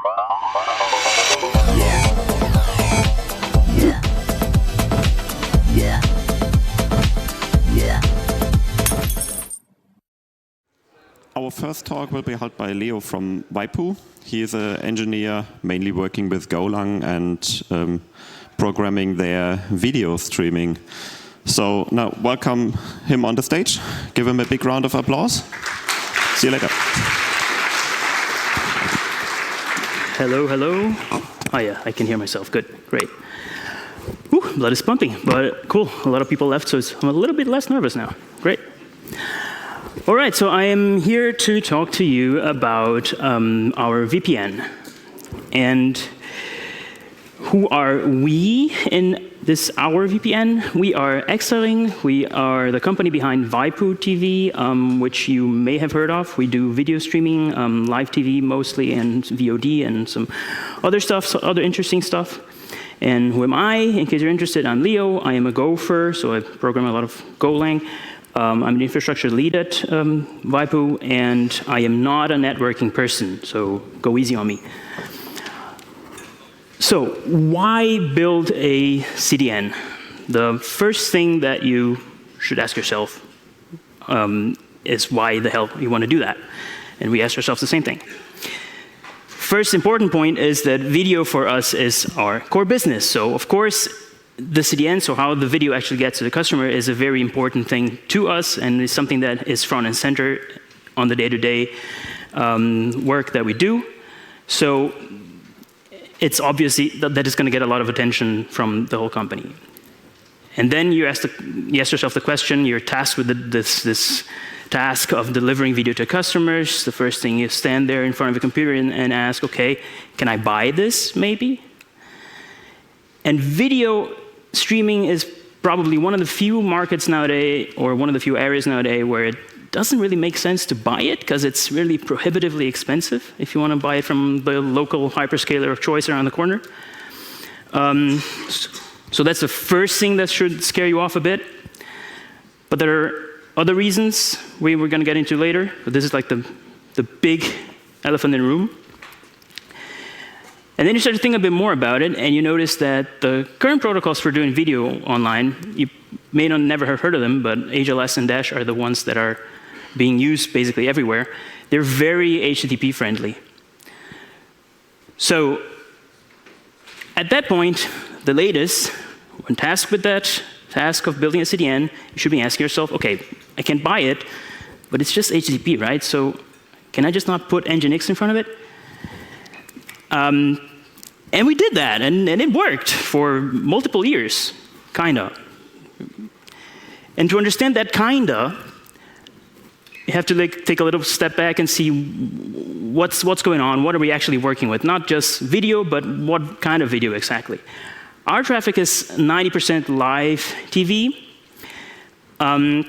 Our first talk will be held by Leo from waipu. He is an engineer mainly working with Golang and programming their video streaming. So now welcome him on the stage. Give him a big round of applause. See you later. Hello, hello. Oh yeah, I can hear myself. Good, great. Whew, blood is pumping, but cool. A lot of people left, so I'm a little bit less nervous now. Great. All right, so I am here to talk to you about our VPN. And who are we in this our VPN? We are Exaring. We are the company behind waipu TV, which you may have heard of. We do video streaming, live TV mostly, and VOD, and some other stuff, so other interesting stuff. And who am I? In case you're interested, I'm Leo. I am a gopher, so I program a lot of Golang. I'm the infrastructure lead at waipu, and I am not a networking person, so go easy on me. So why build a CDN? The first thing that you should ask yourself is why the hell you want to do that. And we ask ourselves the same thing. First important point is that video for us is our core business. So of course, the CDN, so how the video actually gets to the customer, is a very important thing to us and is something that is front and center on the day-to-day work that we do. So it's obviously that it's going to get a lot of attention from the whole company. And then you ask yourself the question, you're tasked with this task of delivering video to customers. The first thing is stand there in front of a computer and ask, okay, can I buy this maybe? And video streaming is probably one of the few markets nowadays, or one of the few areas nowadays, where it doesn't really make sense to buy it, because it's really prohibitively expensive if you want to buy it from the local hyperscaler of choice around the corner. So that's the first thing that should scare you off a bit. But there are other reasons we're going to get into later, but this is like the big elephant in the room. And then you start to think a bit more about it, and you notice that the current protocols for doing video online, you may not never have heard of them, but HLS and Dash are the ones that are being used basically everywhere. They're very HTTP friendly. So at that point, the latest, when tasked with that task of building a CDN, you should be asking yourself, okay, I can buy it, but it's just HTTP, right? So can I just not put Nginx in front of it? And we did that, and it worked for multiple years, kinda. And to understand that kinda, you have to take a little step back and see what's going on, what are we actually working with? Not just video, but what kind of video exactly? Our traffic is 90% live TV. And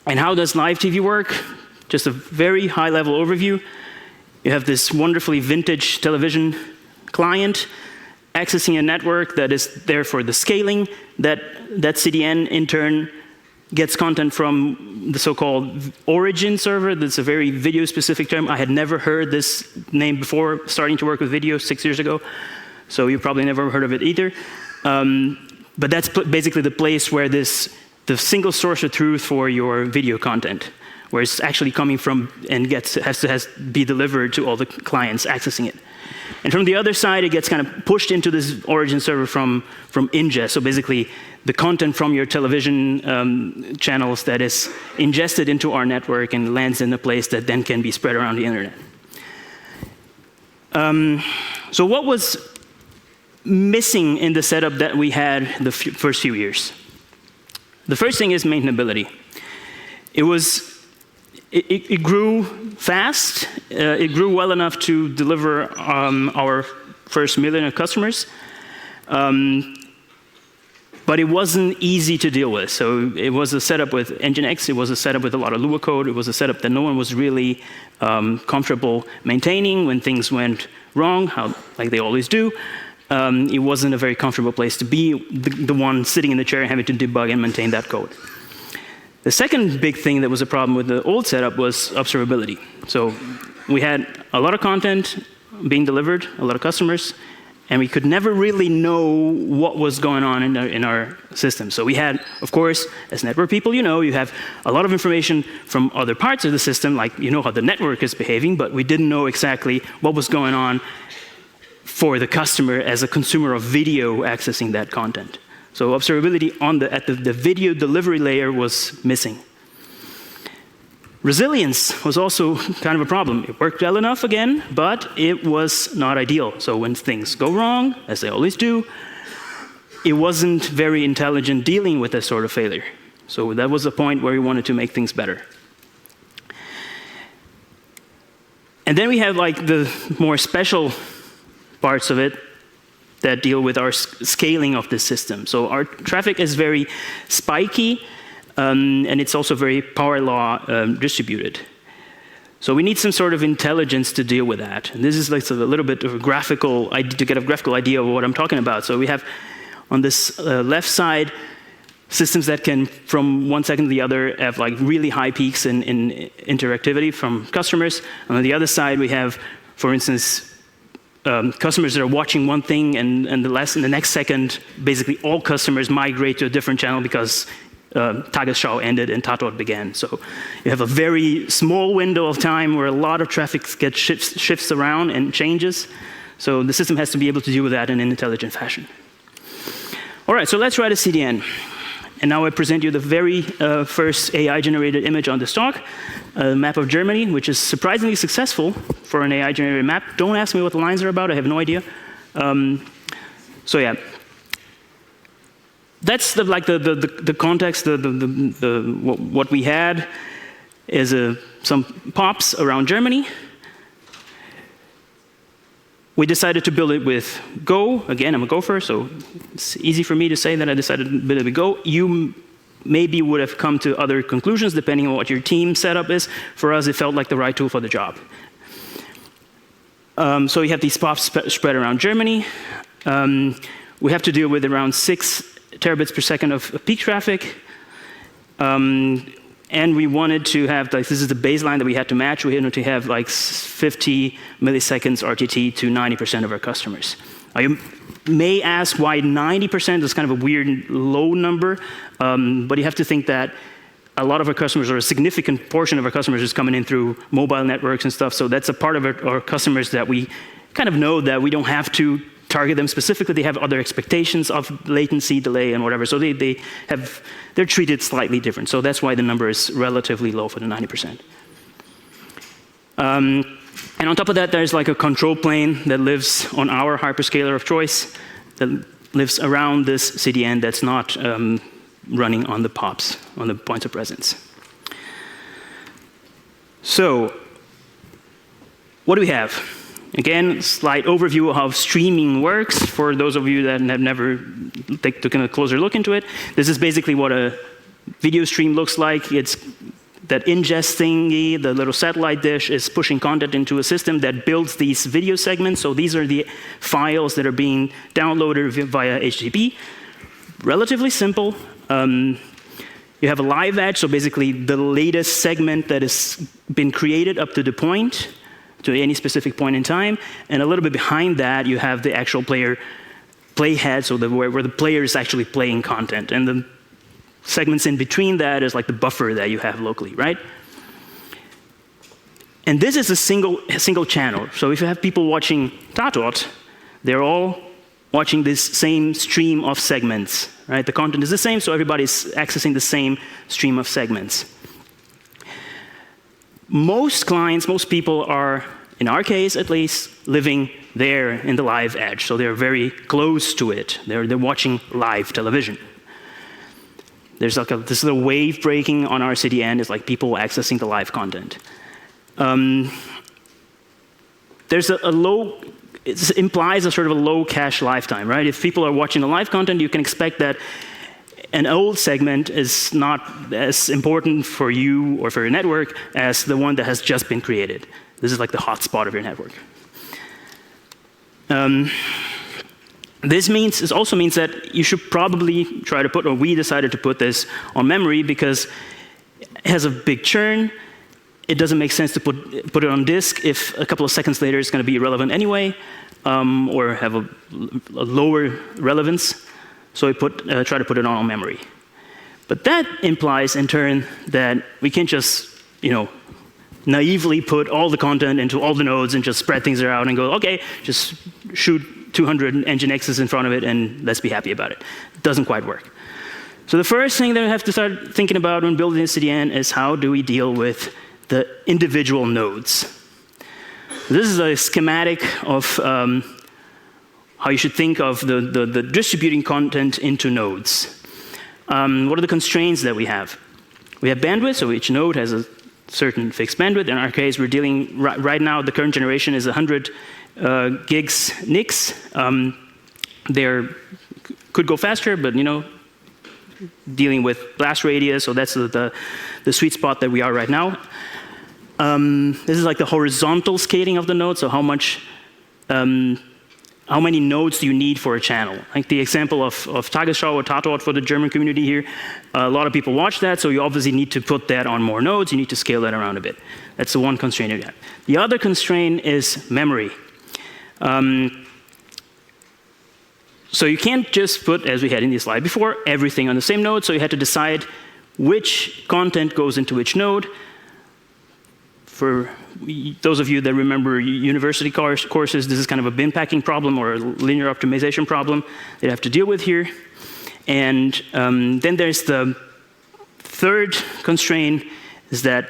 how does live TV work? Just a very high-level overview. You have this wonderfully vintage television client accessing a network that is there for the scaling. That CDN, in turn, gets content from the so-called origin server. That's a very video-specific term. I had never heard this name before starting to work with video 6 years ago, so you probably never heard of it either. But that's basically the place where the single source of truth for your video content, where it's actually coming from and has to be delivered to all the clients accessing it. And from the other side, it gets kind of pushed into this origin server from ingest. So basically, the content from your television channels that is ingested into our network and lands in a place that then can be spread around the internet. So what was missing in the setup that we had the first few years? The first thing is maintainability. It grew fast. It grew well enough to deliver our first million of customers. But it wasn't easy to deal with. So it was a setup with Nginx. It was a setup with a lot of Lua code. It was a setup that no one was really comfortable maintaining when things went wrong, like they always do. It wasn't a very comfortable place to be the one sitting in the chair and having to debug and maintain that code. The second big thing that was a problem with the old setup was observability. So we had a lot of content being delivered, a lot of customers, and we could never really know what was going on in our system. So we had, of course, as network people, you have a lot of information from other parts of the system, like you know how the network is behaving, but we didn't know exactly what was going on for the customer as a consumer of video accessing that content. So observability at the video delivery layer was missing. Resilience was also kind of a problem. It worked well enough again, but it was not ideal. So when things go wrong, as they always do, it wasn't very intelligent dealing with this sort of failure. So that was the point where we wanted to make things better. And then we have like the more special parts of it that deal with our scaling of the system. So our traffic is very spiky, and it's also very power law distributed. So we need some sort of intelligence to deal with that. And this is like a little bit of a graphical idea, to get a graphical idea of what I'm talking about. So we have on this left side systems that can, from one second to the other, have like really high peaks in interactivity from customers. And on the other side, we have, for instance, customers that are watching one thing, and in the next second, basically all customers migrate to a different channel because Tagesschau ended and Tatort began. So you have a very small window of time where a lot of traffic shifts around and changes. So the system has to be able to deal with that in an intelligent fashion. All right, so let's write a CDN. And now I present you the very first AI-generated image on this talk, a map of Germany, which is surprisingly successful for an AI-generated map. Don't ask me what the lines are about, I have no idea. So yeah. That's the context, what we had is some pops around Germany. We decided to build it with Go. Again, I'm a gopher, so it's easy for me to say that I decided to build it with Go. You maybe would have come to other conclusions depending on what your team setup is. For us, it felt like the right tool for the job. So we have these pops spread around Germany. We have to deal with around 6 terabits per second of peak traffic. And we wanted to have, like, this is the baseline that we had to match. We wanted to have like 50 milliseconds RTT to 90% of our customers. Now, you may ask why 90% is kind of a weird low number, but you have to think that a lot of our customers, or a significant portion of our customers, is coming in through mobile networks and stuff. So that's a part of our customers that we kind of know that we don't have to target them specifically. They have other expectations of latency, delay, and whatever. So they're treated slightly different. So that's why the number is relatively low for the 90%. And on top of that, there's like a control plane that lives on our hyperscaler of choice, that lives around this CDN that's not running on the POPs, on the points of presence. So what do we have? Again, slight overview of how streaming works for those of you that have never taken a closer look into it. This is basically what a video stream looks like. It's that ingest thingy, the little satellite dish, is pushing content into a system that builds these video segments. So these are the files that are being downloaded via HTTP. Relatively simple. You have a live edge, so basically the latest segment that has been created up to the point, to any specific point in time, and a little bit behind that, you have the actual playhead, so where the player is actually playing content, and the segments in between that is like the buffer that you have locally, right? And this is a single channel. So if you have people watching Tatort, they're all watching this same stream of segments, right? The content is the same, so everybody's accessing the same stream of segments. Most clients, most people are, in our case at least, living there in the live edge. So they're very close to it. They're watching live television. There's like this little wave breaking on our CDN. It's like people accessing the live content. There's a low, it implies a sort of a low cache lifetime, right? If people are watching the live content, you can expect that an old segment is not as important for you or for your network as the one that has just been created. This is like the hotspot of your network. This also means that you should probably try to put, or we decided to put this on memory because it has a big churn, it doesn't make sense to put it on disk if a couple of seconds later it's going to be irrelevant anyway, or have a lower relevance. So we try to put it on memory. But that implies, in turn, that we can't just, naively put all the content into all the nodes and just spread things around and go, okay, just shoot 200 Nginx's in front of it and let's be happy about it. It doesn't quite work. So the first thing that we have to start thinking about when building a CDN is how do we deal with the individual nodes. This is a schematic of how you should think of the distributing content into nodes. What are the constraints that we have? We have bandwidth, so each node has a certain fixed bandwidth. In our case, we're dealing, right now, the current generation is 100 gigs NICs. They could go faster, but dealing with blast radius, so that's the sweet spot that we are right now. This is like the horizontal scaling of the node, so how many nodes do you need for a channel? Like the example of Tagesschau or Tatort for the German community here, a lot of people watch that, so you obviously need to put that on more nodes, you need to scale that around a bit. That's the one constraint you have. The other constraint is memory. So you can't just put, as we had in the slide before, everything on the same node, so you had to decide which content goes into which node. For those of you that remember university courses, this is kind of a bin packing problem or a linear optimization problem that you have to deal with here. And then there's the third constraint is that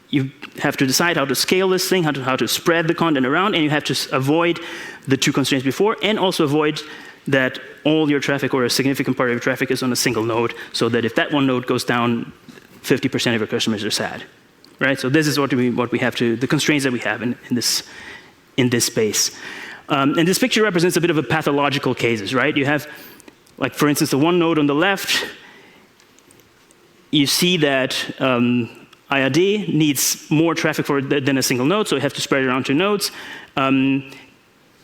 you have to decide how to scale this thing, how to spread the content around, and you have to avoid the two constraints before, and also avoid that all your traffic or a significant part of your traffic is on a single node, so that if that one node goes down, 50% of your customers are sad. Right? So this is what we have to, the constraints that we have in this space. And this picture represents a bit of a pathological cases, right? You have, like for instance, the one node on the left, you see that IRD needs more traffic than a single node, so you have to spread it around two nodes.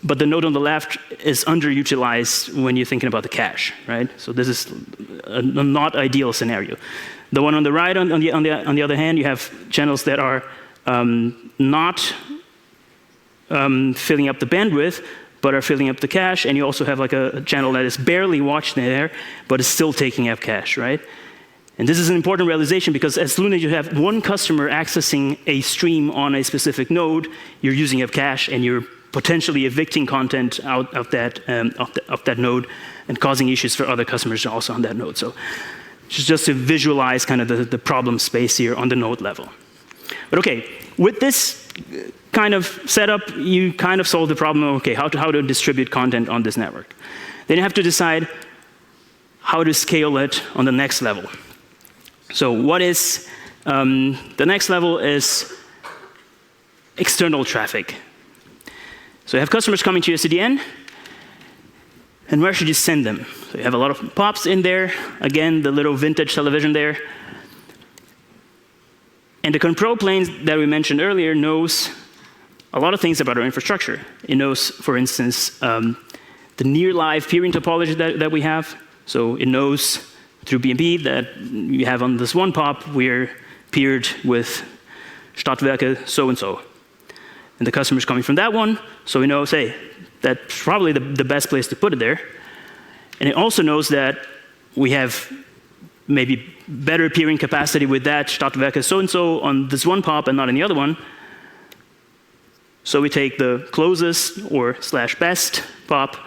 But the node on the left is underutilized when you're thinking about the cache, right? So this is a not ideal scenario. The one on the right, on the other hand, you have channels that are not filling up the bandwidth, but are filling up the cache, and you also have like a channel that is barely watched there, but is still taking up cache, right? And this is an important realization because as soon as you have one customer accessing a stream on a specific node, you're using up cache and you're potentially evicting content out of that node and causing issues for other customers also on that node. So just to visualize kind of the problem space here on the node level. But okay, with this kind of setup, you kind of solve the problem of, okay, how to distribute content on this network. Then you have to decide how to scale it on the next level. So what is, the next level is external traffic. So you have customers coming to your CDN, and where should you send them? So you have a lot of POPs in there. Again, the little vintage television there. And the control plane that we mentioned earlier knows a lot of things about our infrastructure. It knows, for instance, the near-live peering topology that we have. So it knows through BMP that you have on this one POP, we're peered with Stadtwerke so-and-so. And the customer's coming from that one, so we know, say, that's probably the best place to put it there. And it also knows that we have maybe better peering capacity with that Stadtwerke so-and-so on this one POP and not on the other one. So we take the closest or /best POP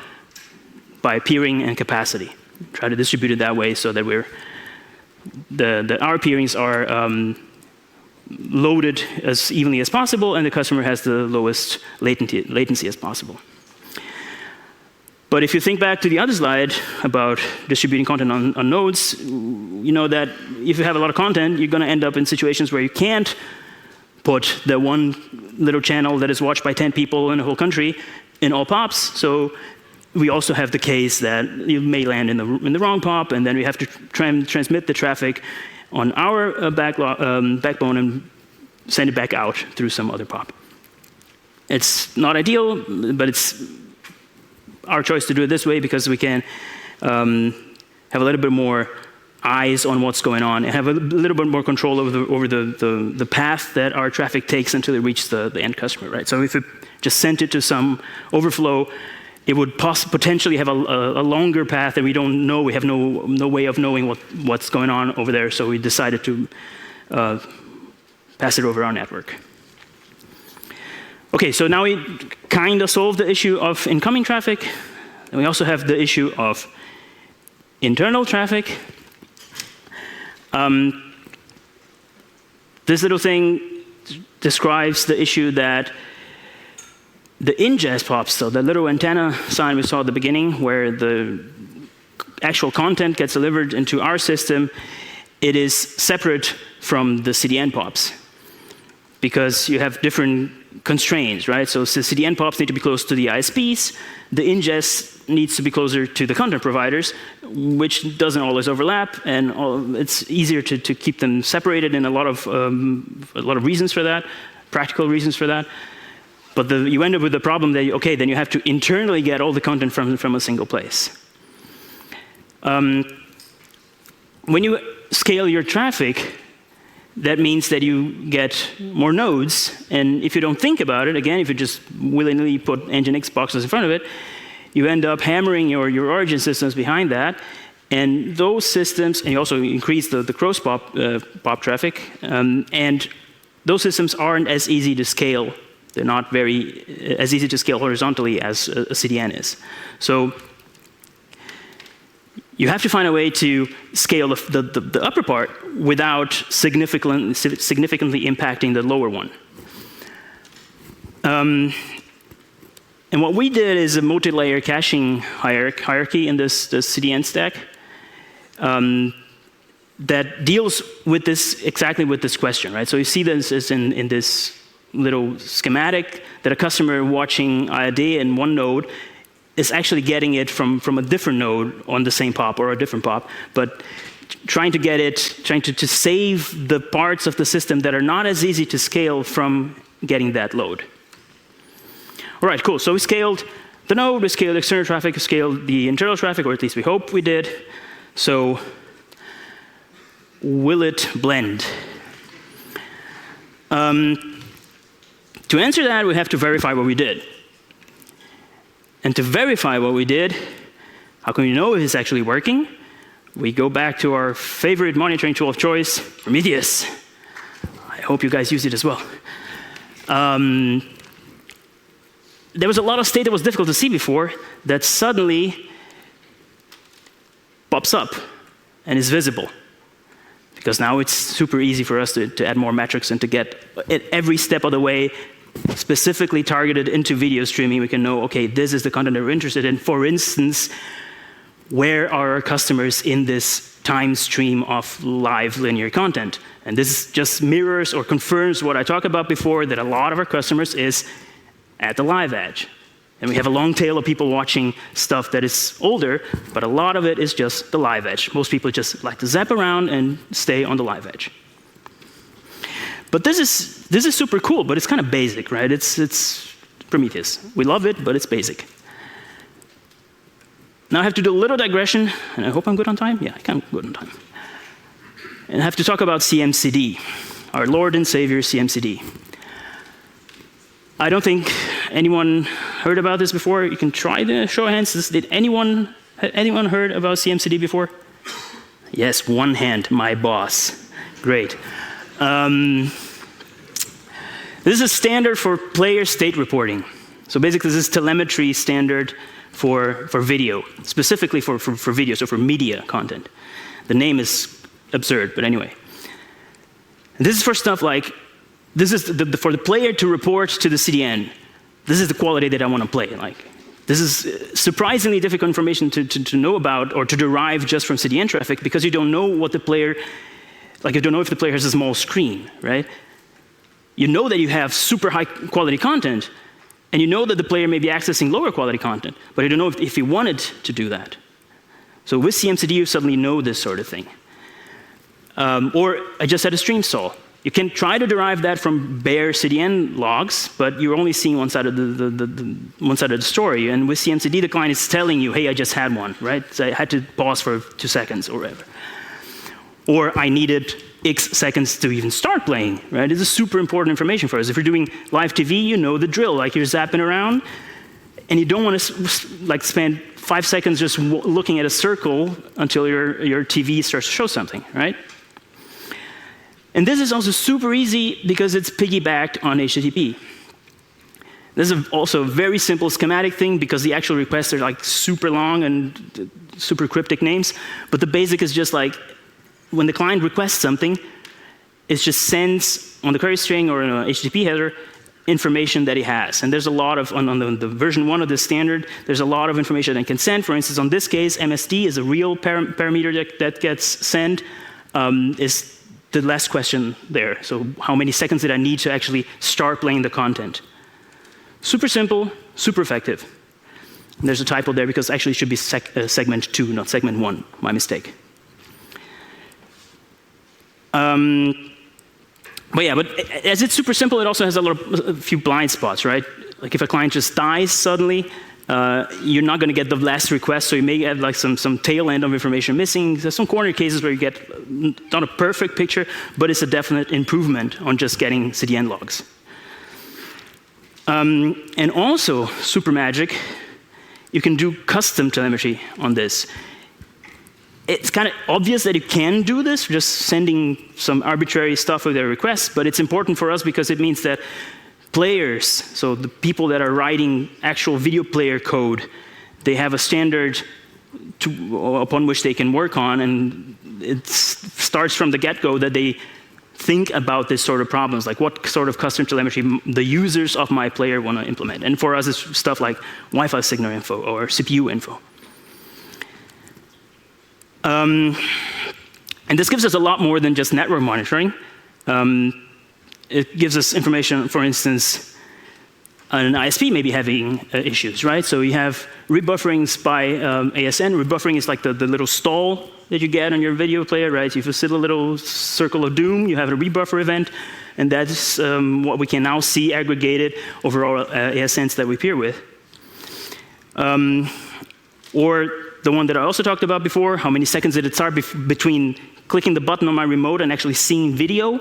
by peering and capacity. Try to distribute it that way so that our peerings are loaded as evenly as possible and the customer has the lowest latency as possible. But if you think back to the other slide about distributing content on nodes, you know that if you have a lot of content, you're going to end up in situations where you can't put the one little channel that is watched by 10 people in the whole country in all POPs. So we also have the case that you may land in the wrong POP, and then we have to transmit the traffic on our backbone and send it back out through some other POP. It's not ideal, but it's our choice to do it this way because we can have a little bit more eyes on what's going on and have a little bit more control over the path that our traffic takes until it reaches the end customer, right? So if it just sent it to some overflow, it would potentially have a longer path, and we don't know. We have no way of knowing what's going on over there. So we decided to pass it over our network. Okay, so now we kind of solved the issue of incoming traffic, and we also have the issue of internal traffic. This little thing describes the issue that the ingest pops, so the little antenna sign we saw at the beginning, where the actual content gets delivered into our system, it is separate from the CDN pops, because you have different constraints, right? So the CDN pops need to be close to the ISPs, the ingest needs to be closer to the content providers, which doesn't always overlap, and it's easier to keep them separated, and a lot of reasons for that, practical reasons for that. But you end up with the problem that, okay, then you have to internally get all the content from a single place. When you scale your traffic, that means that you get more nodes, and if you don't think about it, again, if you just willingly put Nginx boxes in front of it, you end up hammering your origin systems behind that, and those systems, and you also increase the cross pop traffic, and those systems aren't as easy to scale. They're not as easy to scale horizontally as a CDN is. So you have to find a way to scale the upper part without significantly impacting the lower one. And what we did is a multi-layer caching hierarchy in this CDN stack that deals with this, exactly with this question, right? So you see this is in this little schematic that a customer watching IAD in one node is actually getting it from a different node on the same POP or a different POP, but trying to save the parts of the system that are not as easy to scale from getting that load. All right, cool. So we scaled the node, we scaled external traffic, we scaled the internal traffic, or at least we hope we did. So will it blend? To answer that, we have to verify what we did. And to verify what we did, how can we know if it's actually working? We go back to our favorite monitoring tool of choice, Prometheus. I hope you guys use it as well. There was a lot of state that was difficult to see before that suddenly pops up and is visible. Because now it's super easy for us to add more metrics and to get at every step of the way specifically targeted into video streaming. We can know, okay, this is the content that we're interested in. For instance, where are our customers in this time stream of live linear content? And this just mirrors or confirms what I talked about before, that a lot of our customers is at the live edge. And we have a long tail of people watching stuff that is older, but a lot of it is just the live edge. Most people just like to zap around and stay on the live edge. But this is super cool, but it's kind of basic, right? It's Prometheus. We love it, but it's basic. Now I have to do a little digression, and I hope I'm good on time. Yeah, I'm good on time. And I have to talk about CMCD, our Lord and Savior CMCD. I don't think anyone heard about this before. You can try the show of hands. Did anyone heard about CMCD before? Yes, one hand, my boss. Great. This is a standard for player state reporting. So basically, this is telemetry standard for video, specifically for video, so for media content. The name is absurd, but anyway. And this is for stuff like, this is for the player to report to the CDN. This is the quality that I want to play. Like, this is surprisingly difficult information to know about or to derive just from CDN traffic, because you don't know what the player, like you don't know if the player has a small screen, right? You know that you have super high quality content, and you know that the player may be accessing lower quality content, but you don't know if he wanted to do that. So with CMCD, you suddenly know this sort of thing. Or I just had a stream stall. You can try to derive that from bare CDN logs, but you're only seeing one side of the story. And with CMCD, the client is telling you, hey, I just had one, right? So I had to pause for 2 seconds or whatever. or I needed X seconds to even start playing, right? This is super important information for us. If you're doing live TV, you know the drill. Like, you're zapping around, and you don't want to like spend 5 seconds just looking at a circle until your TV starts to show something, right? And this is also super easy because it's piggybacked on HTTP. This is also a very simple schematic thing because the actual requests are like super long and super cryptic names. But the basic is just like, when the client requests something, it just sends on the query string or in a HTTP header information that it has. And there's a lot of, on the version 1 of this standard, there's a lot of information that it can send. For instance, on this case, MSD is a real parameter that gets sent, is the last question there. So how many seconds did I need to actually start playing the content? Super simple, super effective. And there's a typo there because actually it should be segment 2, not segment 1. My mistake. But yeah, but as it's super simple, it also has a few blind spots, right? Like, if a client just dies suddenly, you're not going to get the last request, so you may have like some tail end of information missing. There's some corner cases where you get not a perfect picture, but it's a definite improvement on just getting CDN logs. And also, super magic, you can do custom telemetry on this. It's kind of obvious that you can do this, just sending some arbitrary stuff with their requests, but it's important for us because it means that players, so the people that are writing actual video player code, they have a standard upon which they can work on, and it starts from the get-go that they think about this sort of problems, like what sort of custom telemetry the users of my player want to implement. And for us, it's stuff like Wi-Fi signal info or CPU info. And this gives us a lot more than just network monitoring. It gives us information, for instance, an ISP may be having issues, right? So you have rebufferings by ASN. Rebuffering is like the little stall that you get on your video player, right? If you sit a little circle of doom, you have a rebuffer event, and that's what we can now see aggregated over all ASNs that we peer with. Or the one that I also talked about before, how many seconds did it start between clicking the button on my remote and actually seeing video,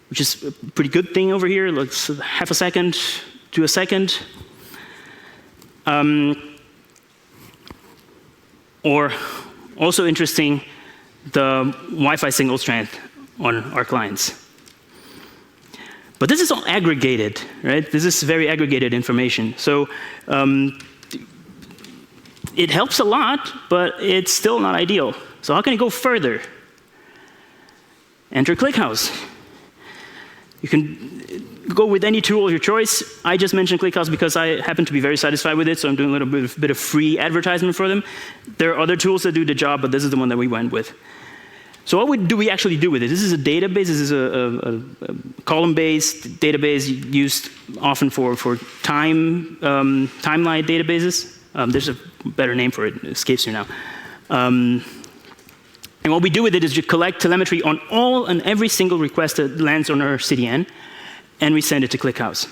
which is a pretty good thing over here. Looks half a second to a second. Or also interesting, the Wi-Fi single strength on our clients. But this is all aggregated, right? This is very aggregated information. So it helps a lot, but it's still not ideal. So how can it go further? Enter Clickhouse. You can go with any tool of your choice. I just mentioned Clickhouse because I happen to be very satisfied with it, so I'm doing a little bit of free advertisement for them. There are other tools that do the job, but this is the one that we went with. So what do we actually do with it? This is a database. This is a column-based database used often for timeline databases. There's a better name for it. It escapes me now. And what we do with it is you collect telemetry on all and every single request that lands on our CDN, and we send it to Clickhouse.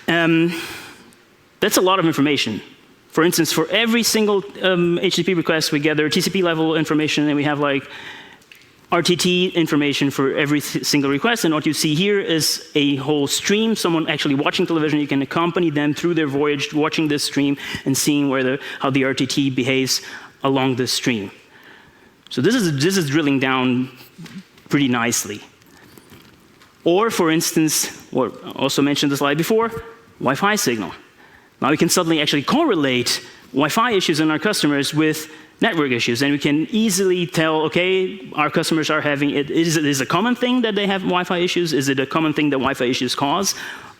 That's a lot of information. For instance, for every single HTTP request, we gather TCP level information, and we have like RTT information for every single request. And what you see here is a whole stream. Someone actually watching television, you can accompany them through their voyage, watching this stream and seeing how the RTT behaves along this stream. So this is drilling down pretty nicely. Or, for instance, what I also mentioned the slide before, Wi-Fi signal. Now we can suddenly actually correlate Wi-Fi issues in our customers with network issues, and we can easily tell, okay, our customers are having it. Is it a common thing that they have Wi-Fi issues? Is it a common thing that Wi-Fi issues cause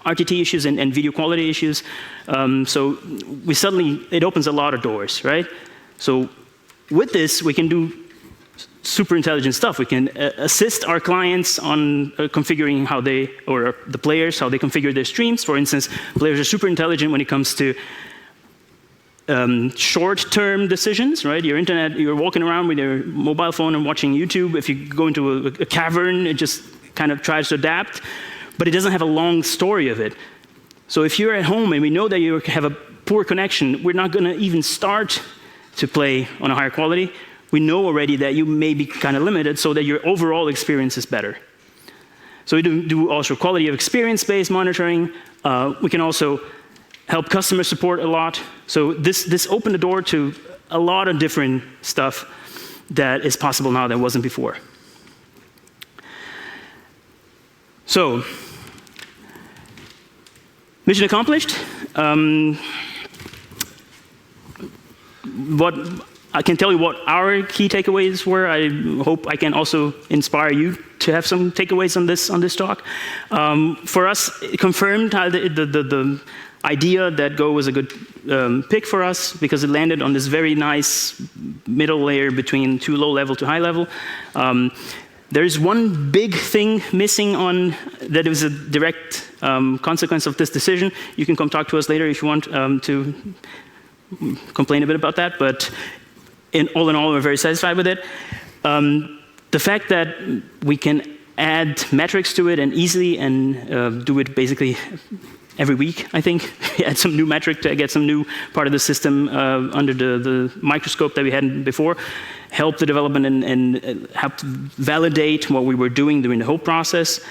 RTT issues and video quality issues? So it opens a lot of doors, right? So with this, we can do super intelligent stuff. We can assist our clients on configuring how or the players, how they configure their streams. For instance, players are super intelligent when it comes to short-term decisions, right? You're walking around with your mobile phone and watching YouTube. If you go into a cavern, it just kind of tries to adapt, but it doesn't have a long story of it. So if you're at home and we know that you have a poor connection, we're not going to even start to play on a higher quality. we know already that you may be kind of limited so that your overall experience is better. So we do also quality of experience-based monitoring. We can also help customer support a lot. So this opened the door to a lot of different stuff that is possible now that wasn't before. So, mission accomplished. What I can tell you what our key takeaways were. I hope I can also inspire you to have some takeaways on this talk. For us, it confirmed the idea that Go was a good pick for us because it landed on this very nice middle layer between too low level to high level. There's one big thing missing on that is a direct consequence of this decision. You can come talk to us later if you want to complain a bit about that, but all in all, we're very satisfied with it. The fact that we can add metrics to it and easily and do it basically every week, I think. Add some new metric to get some new part of the system under the microscope that we had before. Help the development and help to validate what we were doing during the whole process.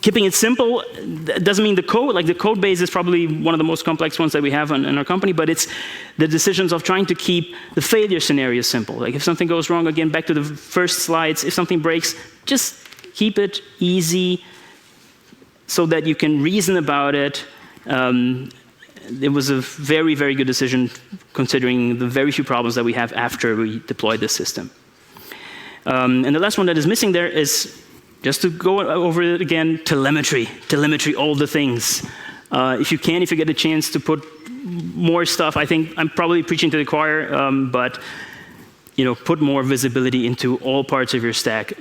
Keeping it simple doesn't mean the code base is probably one of the most complex ones that we have in our company, but it's the decisions of trying to keep the failure scenario simple. Like if something goes wrong, again, back to the first slides, if something breaks, just keep it easy so that you can reason about it. It was a very, very good decision considering the very few problems that we have after we deploy this system. And the last one that is missing there is, just to go over it again, telemetry. Telemetry, all the things. If you get a chance to put more stuff, I think I'm probably preaching to the choir, but put more visibility into all parts of your stack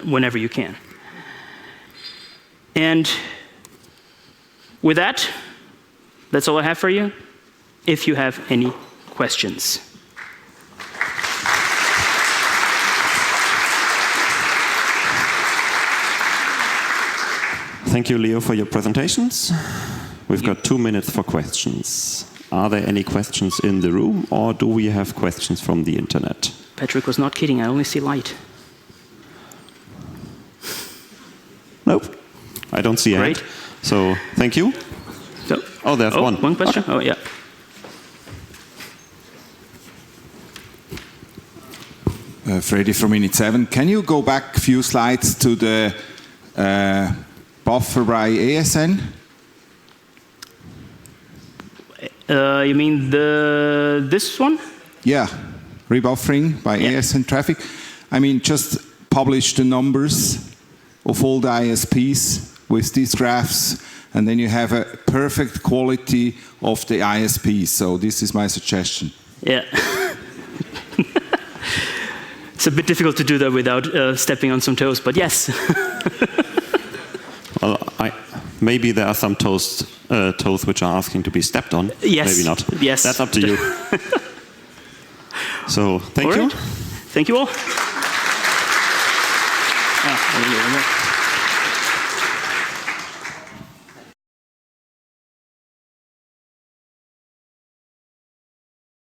whenever you can. And with that, that's all I have for you. If you have any questions. Thank you, Leo, for your presentations. We've got 2 minutes for questions. Are there any questions in the room, or do we have questions from the internet? Patrick was not kidding. I only see light. Nope. I don't see a hand. So, thank you. So, there's one. One question? Okay. Oh, yeah. Freddy from Init7. Can you go back a few slides to the buffer by ASN? You mean this one? Yeah, rebuffering by ASN traffic. I mean, just publish the numbers of all the ISPs with these graphs, and then you have a perfect quality of the ISPs. So this is my suggestion. Yeah. It's a bit difficult to do that without stepping on some toes, but yes. Well, maybe there are some toes which are asking to be stepped on. Yes. Maybe not. Yes. That's up to you. So, thank you. Thank you all.